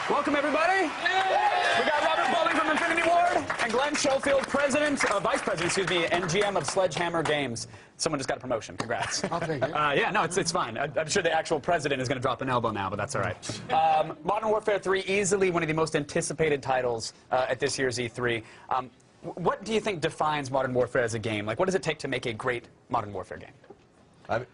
Welcome, everybody. We got Robert Bowling from Infinity Ward and Glenn Schofield, Vice President, excuse me, and GM of Sledgehammer Games. Someone just got a promotion. Congrats. I'll take it. Yeah, no, it's fine. I'm sure the actual president is going to drop an elbow now, but that's all right. Modern Warfare 3, easily one of the most anticipated titles at this year's E3. What do you think defines Modern Warfare as a game? Like, what does it take to make a great Modern Warfare game?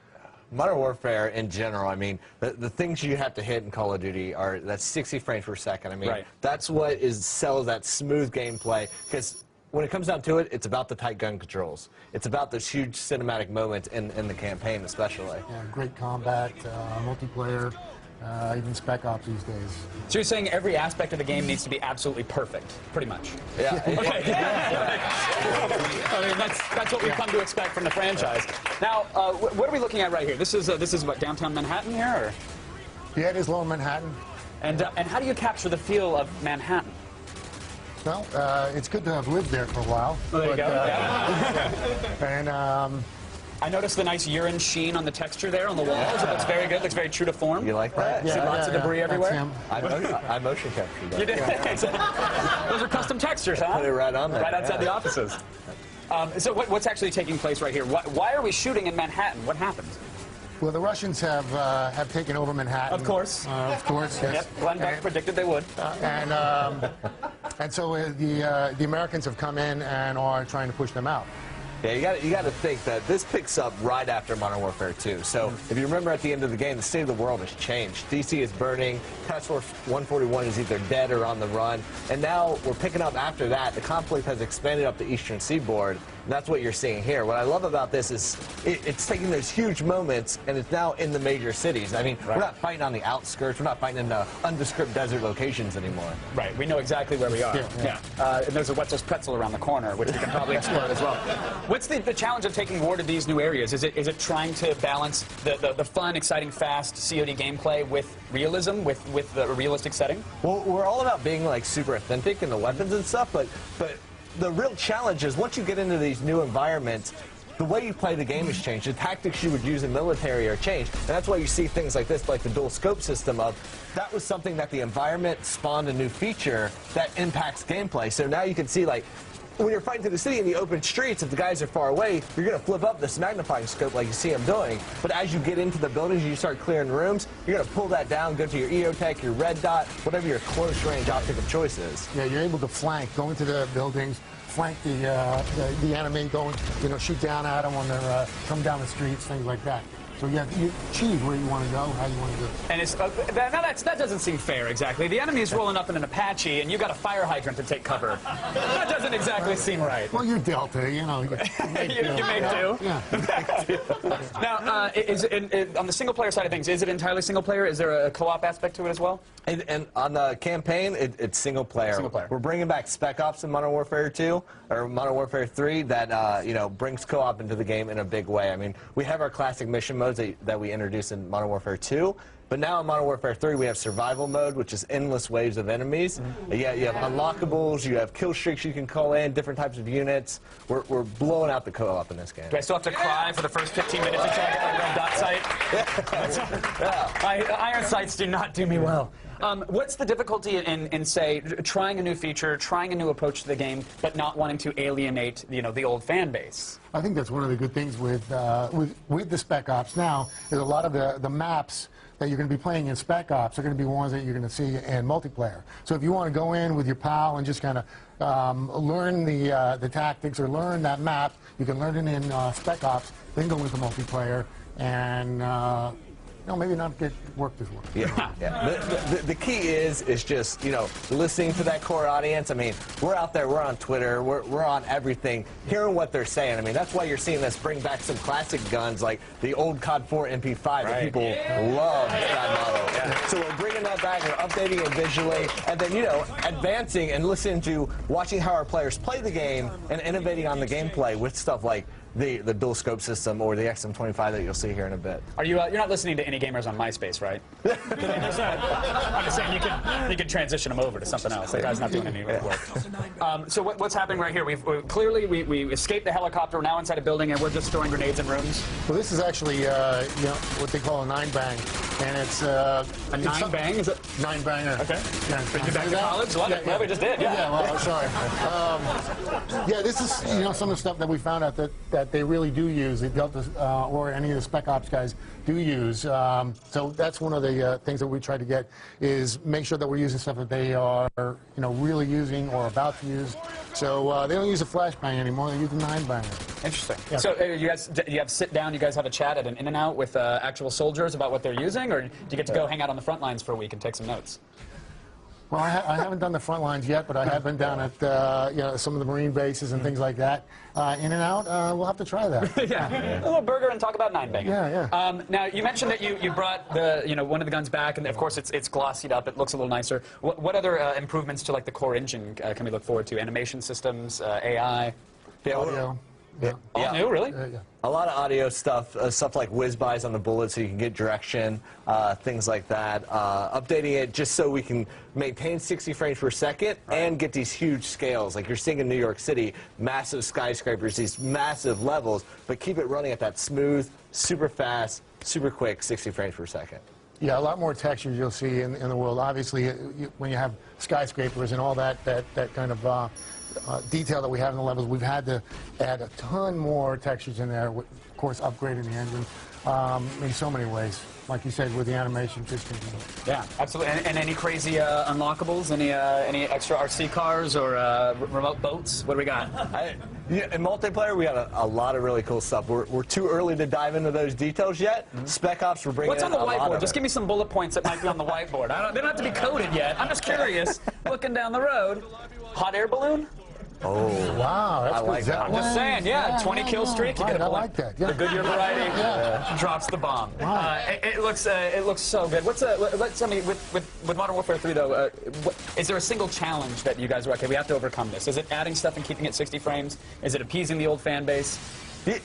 Modern Warfare in general, I mean, the things you have to hit in Call of Duty are that 60 frames per second. I mean, that's what sells that smooth gameplay, because when it comes down to it, it's about the tight gun controls. It's about those huge cinematic moments in the campaign, especially. Yeah, great combat, multiplayer, even Spec Ops these days. So you're saying every aspect of the game needs to be absolutely perfect, pretty much? Yeah. Okay. I mean, that's what we've come to expect from the franchise. Now, what are we looking at right here? This is what, downtown Manhattan here? Or? Yeah, it is Lower Manhattan. And how do you capture the feel of Manhattan? Well, it's good to have lived there for a while. Well, there you go. And I noticed the nice urine sheen on the texture there on the walls. It looks very good. Looks very true to form. You like that? See lots of debris everywhere. I motion captured that. You did. Those are custom textures, huh? Put it right on there. Right outside the offices. So what's actually taking place right here? Why are we shooting in Manhattan? What happened? Well, the Russians have taken over Manhattan. Of course. Of course, yes. Yep. Glenn Beck predicted they would. And so the Americans have come in and are trying to push them out. Yeah, you got to think that this picks up right after Modern Warfare 2. So if you remember at the end of the game, the state of the world has changed. DC is burning, Task Force 141 is either dead or on the run, and now we're picking up after that. The conflict has expanded up the eastern seaboard, and that's what you're seeing here. What I love about this is it's taking those huge moments, and it's now in the major cities. I mean, we're not fighting on the outskirts, we're not fighting in the undescript desert locations anymore. Right, we know exactly where we are. Yeah. And there's a Wetzel's Pretzel around the corner, which we can probably explore as well. What's the challenge of taking war to these new areas? Is it trying to balance the fun, exciting, fast COD gameplay with realism, with the realistic setting? Well, we're all about being like super authentic in the weapons and stuff, but the real challenge is once you get into these new environments, the way you play the game has changed. The tactics you would use in military are changed. And that's why you see things like this, like the dual scope system that was something that the environment spawned a new feature that impacts gameplay. So now you can see, like, when you're fighting through the city in the open streets, if the guys are far away, you're going to flip up this magnifying scope like you see them doing. But as you get into the buildings, you start clearing rooms, you're going to pull that down, go to your EOTech, your red dot, whatever your close range optic of choice is. Yeah, you're able to flank, go into the buildings, flank the enemy, go and, shoot down at them when they're coming down the streets, things like that. So yeah, you choose where you want to go, how you want to do it. And it's, that doesn't seem fair exactly. The enemy is rolling up in an Apache, and you got a fire hydrant to take cover. That doesn't exactly seem right. Well, you're Delta, you know. You make do. Yeah. Now, on the single-player side of things, is it entirely single-player? Is there a co-op aspect to it as well? And on the campaign, it's single-player. Single-player. We're bringing back Spec Ops in Modern Warfare 2, or Modern Warfare 3, that brings co-op into the game in a big way. I mean, we have our classic mission modes that we introduced in Modern Warfare 2, but now in Modern Warfare 3 we have survival mode, which is endless waves of enemies. You have unlockables, you have kill streaks you can call in, different types of units. We're blowing out the co-op in this game. Do I still have to cry for the first 15 minutes until I get my red dot sight? Iron sights do not do me well. What's the difficulty in, say, trying a new feature, trying a new approach to the game, but not wanting to alienate, the old fan base? I think that's one of the good things with the Spec Ops now is a lot of the maps that you're going to be playing in Spec Ops are going to be ones that you're going to see in multiplayer. So if you want to go in with your pal and just kind of learn the tactics or learn that map, you can learn it in Spec Ops, then go into multiplayer and maybe not get worked as well. Yeah. The key is just, listening to that core audience. I mean, we're out there, we're on Twitter, we're on everything, hearing what they're saying. I mean, that's why you're seeing us bring back some classic guns like the old COD 4 MP5 that people love that model. So we're bringing that back, we're updating it visually, and then, advancing and watching how our players play the game and innovating on the gameplay with stuff like the dual scope system or the XM25 that you'll see here in a bit. Are you? You're not listening to any gamers on MySpace, right? I'm just saying you can transition them over to something else. That guy's not doing any work. So what's happening right here? Clearly we escaped the helicopter. We're now inside a building, and we're just throwing grenades in rooms. Well, this is actually what they call a 9-bang, and it's A 9-bang? Is it? 9-banger. Okay. Yeah, Bring you back to college? Love it. Yeah, we just did. Yeah, well, sorry. Yeah, this is some of the stuff that we found out that they really do use. The Delta or any of the Spec Ops guys do use. So that's one of the things that we try to get is make sure that we're using stuff that they are really using or about to use. So they don't use a flashbang anymore. They use a 9-banger. Interesting. Yeah. So you guys, you have sit down. You guys have a chat at an In-N-Out with actual soldiers about what they're using, or do you get to go hang out on the front lines for a week and take some notes? Well, I haven't done the front lines yet, but I have been down at some of the Marine bases and things like that. In-N-Out, we'll have to try that. Yeah. A little burger and talk about 9-banging. Yeah. Now you mentioned that you brought one of the guns back, and of course it's glossied up. It looks a little nicer. What other improvements to like the core engine can we look forward to? Animation systems, AI. Audio. Yeah. All new, really? Yeah. A lot of audio stuff, stuff like whiz-bys on the bullet so you can get direction, things like that. Updating it just so we can maintain 60 frames per second and get these huge scales. Like you're seeing in New York City, massive skyscrapers, these massive levels, but keep it running at that smooth, super fast, super quick 60 frames per second. Yeah, a lot more textures you'll see in the world. Obviously, when you have skyscrapers and all that kind of detail that we have in the levels, we've had to add a ton more textures in there, of course upgrading the engine in so many ways. Like you said, with the animation system. Yeah, absolutely. And any crazy unlockables? Any extra RC cars or remote boats? What do we got? In multiplayer, we got a lot of really cool stuff. We're too early to dive into those details yet. Spec Ops, we're bringing What's on the in a lot whiteboard? of Just it. give me some bullet points that might be on the whiteboard. They don't have to be coded yet. I'm just curious. Looking down the road. Hot air balloon? Oh, Wow, that's I good. like that. I'm just saying, yeah, 20 kill streak. You Right, get a I balloon. like that. Yeah. The Goodyear variety drops the bomb. Wow. It looks so good. Let's tell me with Modern Warfare 3 though. Is there a single challenge that you guys are okay? We have to overcome this. Is it adding stuff and keeping it 60 frames? Is it appeasing the old fan base?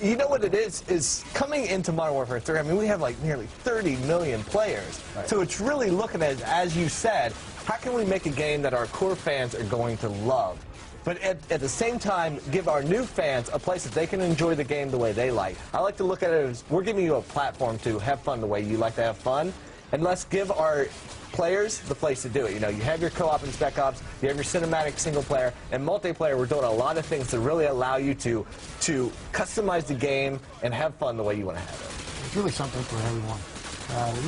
You know what it is coming into Modern Warfare 3, I mean, we have like nearly 30 million players. Right. So it's really looking at, as you said, how can we make a game that our core fans are going to love? But at the same time, give our new fans a place that they can enjoy the game the way they like. I like to look at it as we're giving you a platform to have fun the way you like to have fun. And let's give our players the place to do it. You have your co-op and Spec Ops, you have your cinematic single player, and multiplayer, we're doing a lot of things to really allow you to customize the game and have fun the way you want to have it. It's really something for everyone.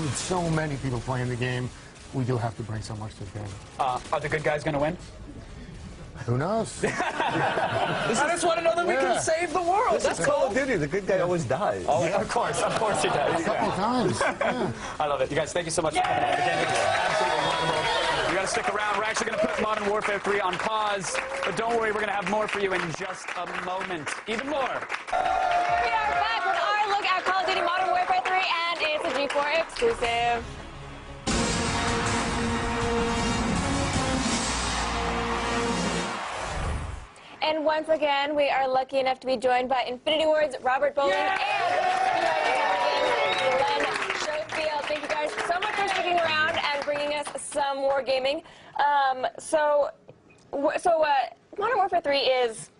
With so many people playing the game, we do have to bring so much to the game. Are the good guys going to win? Who knows? I just want to know that we can save the world. That's Call of Duty. The good guy always dies. Oh, of course he does. A couple of times. Yeah. I love it. You guys, thank you so much for coming on the game. Absolutely wonderful. You got to stick around. We're actually going to put Modern Warfare 3 on pause, but don't worry, we're going to have more for you in just a moment. Even more. We are back with our look at Call of Duty Modern Warfare 3, and it's a G4 exclusive. And once again, we are lucky enough to be joined by Infinity Ward's Robert Bowling and Glenn Schofield. Thank you guys so much for sticking around and bringing us some more gaming. So Modern Warfare 3 is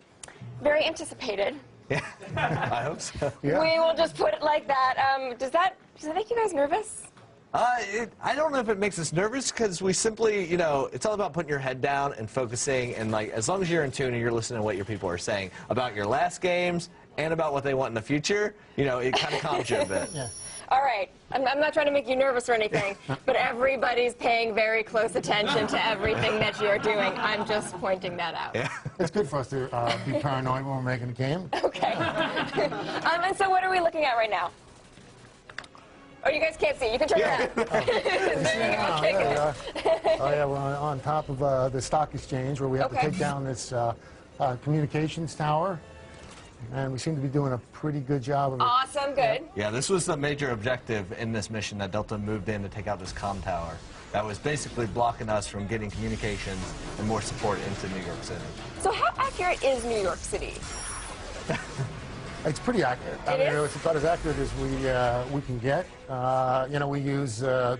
very anticipated. Yeah, I hope so. Yeah. We will just put it like that. Does that make you guys nervous? I don't know if it makes us nervous because we simply, it's all about putting your head down and focusing, and like as long as you're in tune and you're listening to what your people are saying about your last games and about what they want in the future, it kind of calms you a bit. Yeah. All right. I'm not trying to make you nervous or anything, but everybody's paying very close attention to everything that you're doing. I'm just pointing that out. Yeah. It's good for us to be paranoid when we're making a game. Okay. And so what are we looking at right now? Oh, you guys can't see. You can turn around. There you go. Okay, good. We're on top of the stock exchange where we have to Okay. take down this communications tower. And we seem to be doing a pretty good job of it. Awesome. Good. Yeah, this was the major objective in this mission that Delta moved in to take out this comm tower. That was basically blocking us from getting communications and more support into New York City. So how accurate is New York City? It's pretty accurate. I mean, it's about as accurate as we can get. You know, we use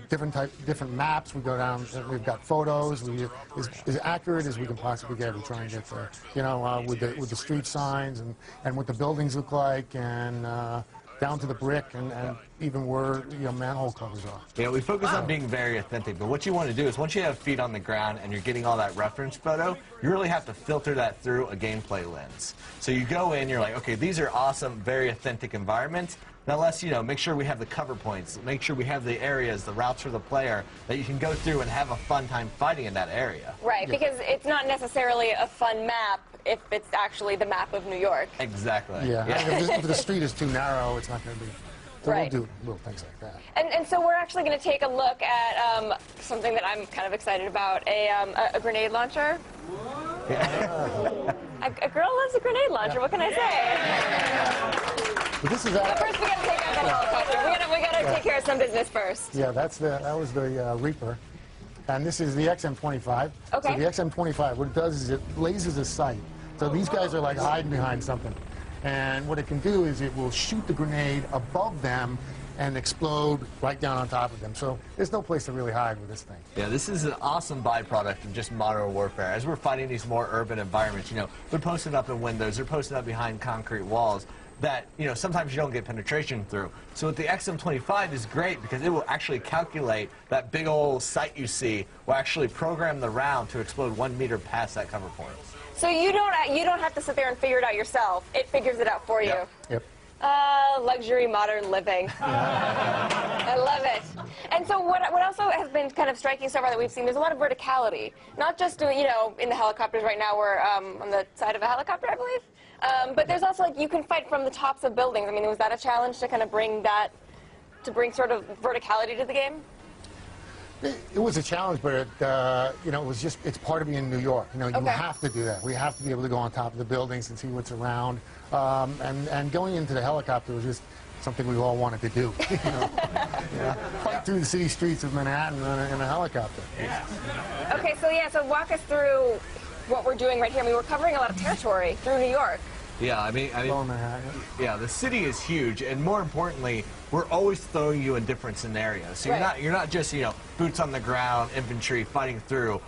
different maps. We go down. We've got photos. We as accurate as we can possibly get. We try and get you know, with the street signs and what the buildings look like and. Down to the brick and even where, you know, manhole covers are. Yeah, we focus on being very authentic, but what you want to do is once you have feet on the ground and you're getting all that reference photo, you really have to filter that through a gameplay lens. So you go in, you're like, okay, these are awesome, very authentic environments. Now let's, you know, make sure we have the cover points, make sure we have the areas, the routes for the player that you can go through and have a fun time fighting in that area. Right, because it's not necessarily a fun map if it's actually the map of New York. Exactly. Yeah. If the street is too narrow, it's not going to be. So Right. we'll do little things like that. And so we're actually going to take a look at something that I'm kind of excited about, a grenade launcher. A girl loves a grenade launcher, what can I say? But this is But first we got to take out that helicopter. We got to take care of some business first. yeah, that was the Reaper, and this is the XM25. Okay. So the XM25, what it does is it lasers a sight. So these guys are like hiding behind something, and what it can do is it will shoot the grenade above them and explode right down on top of them. So there's no place to really hide with this thing. Yeah, this is an awesome byproduct of just modern warfare. As we're fighting these more urban environments, you know, they're posted up in windows, they're posted up behind concrete walls that, you know, sometimes you don't get penetration through. So with the XM25 is great because it will actually calculate that big old sight you see, will actually program the round to explode 1 meter past that cover point. So you don't have to sit there and figure it out yourself. It figures it out for you. Yep. Luxury modern living. I love it. And so what also has been kind of striking so far that we've seen, there's a lot of verticality. Not just, you know, in the helicopters right now, we're on the side of a helicopter, I believe. But there's also, like, you can fight from the tops of buildings. I mean, was that a challenge to kind of bring sort of verticality to the game? It was a challenge, but it, you know, it's part of being in New York. You know, you have to do that. We have to be able to go on top of the buildings and see what's around. And going into the helicopter was just something we all wanted to do. You know? Fight through the city streets of Manhattan in a helicopter. Okay, so walk us through what we're doing right here. I mean, we're covering a lot of territory through New York. Yeah, I mean, Lower Manhattan. yeah, the city is huge, and more importantly, we're always throwing you in different scenarios. So you're not just, you know, boots on the ground, infantry fighting through.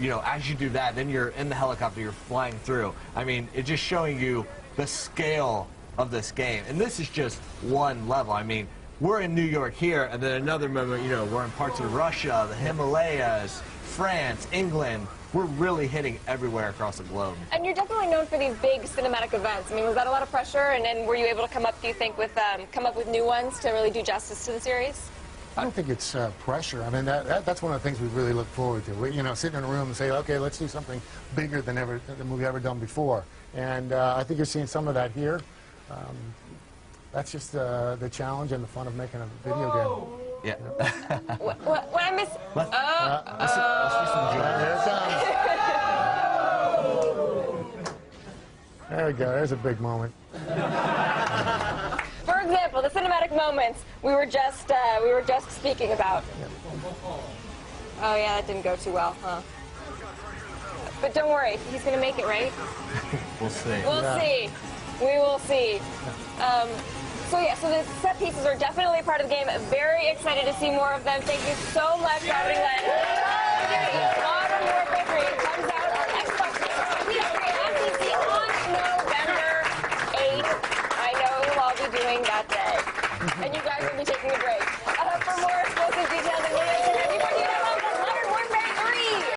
You know, as you do that, then you're in the helicopter, you're flying through. I mean, it's just showing you the scale of this game, and this is just one level. I mean, we're in New York here, and then another moment, you know, we're in parts of Russia, the Himalayas, France, England. We're really hitting everywhere across the globe. And you're definitely known for these big cinematic events. I mean, was that a lot of pressure? And then were you able to come up, do you think, with new ones to really do justice to the series? I don't think it's pressure. I mean, that's one of the things we really look forward to. You know, sitting in a room and say, okay, let's do something bigger than we've ever done before. And I think you're seeing some of that here. That's just the challenge and the fun of making a video game. Yeah. What I miss? Let's just enjoy it. There it comes. There we go. There's a big moment. For example, the cinematic moments we were just speaking about. Oh yeah, that didn't go too well, huh? But don't worry, he's gonna make it, right? We'll see. We'll see. We will see. So the set pieces are definitely part of the game. Very excited to see more of them. Thank you so much, Robert Glenn.